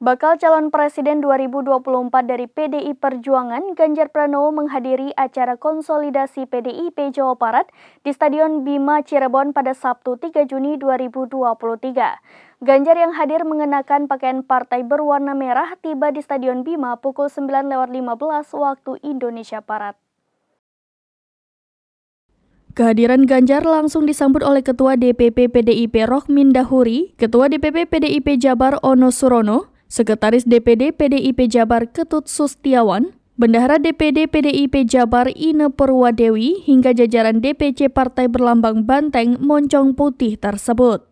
Bakal calon presiden 2024 dari PDI Perjuangan, Ganjar Pranowo menghadiri acara konsolidasi PDIP Jawa Barat di Stadion Bima Cirebon pada Sabtu 3 Juni 2023. Ganjar yang hadir mengenakan pakaian partai berwarna merah tiba di Stadion Bima pukul 9.15 waktu Indonesia Barat. Kehadiran Ganjar langsung disambut oleh Ketua DPP PDIP Rohmin Dahuri, Ketua DPP PDIP Jabar Ono Surono, Sekretaris DPD PDIP Jabar Ketut Sustiawan, Bendahara DPD PDIP Jabar Ine Purwadewi, hingga jajaran DPC Partai Berlambang Banteng Moncong Putih tersebut.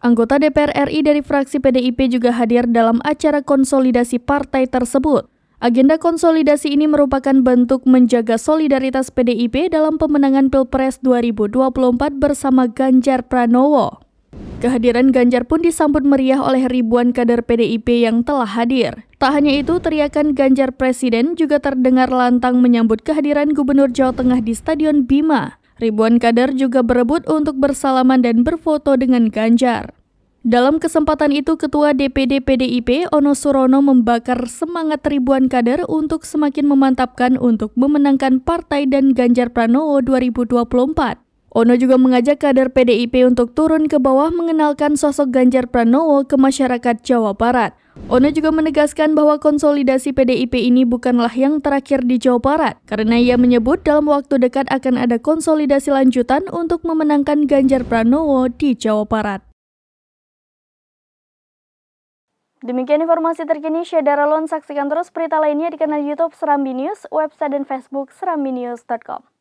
Anggota DPR RI dari fraksi PDIP juga hadir dalam acara konsolidasi partai tersebut. Agenda konsolidasi ini merupakan bentuk menjaga solidaritas PDIP dalam pemenangan Pilpres 2024 bersama Ganjar Pranowo. Kehadiran Ganjar pun disambut meriah oleh ribuan kader PDIP yang telah hadir. Tak hanya itu, teriakan Ganjar Presiden juga terdengar lantang menyambut kehadiran Gubernur Jawa Tengah di Stadion Bima. Ribuan kader juga berebut untuk bersalaman dan berfoto dengan Ganjar. Dalam kesempatan itu, Ketua DPD PDIP Ono Surono membakar semangat ribuan kader untuk semakin memantapkan untuk memenangkan partai dan Ganjar Pranowo 2024. Ono juga mengajak kader PDIP untuk turun ke bawah mengenalkan sosok Ganjar Pranowo ke masyarakat Jawa Barat. Ono juga menegaskan bahwa konsolidasi PDIP ini bukanlah yang terakhir di Jawa Barat, karena ia menyebut dalam waktu dekat akan ada konsolidasi lanjutan untuk memenangkan Ganjar Pranowo di Jawa Barat. Demikian informasi terkini, Syedara Lon. Saksikan terus berita lainnya di kanal YouTube Serambi News, website dan Facebook serambinews.com.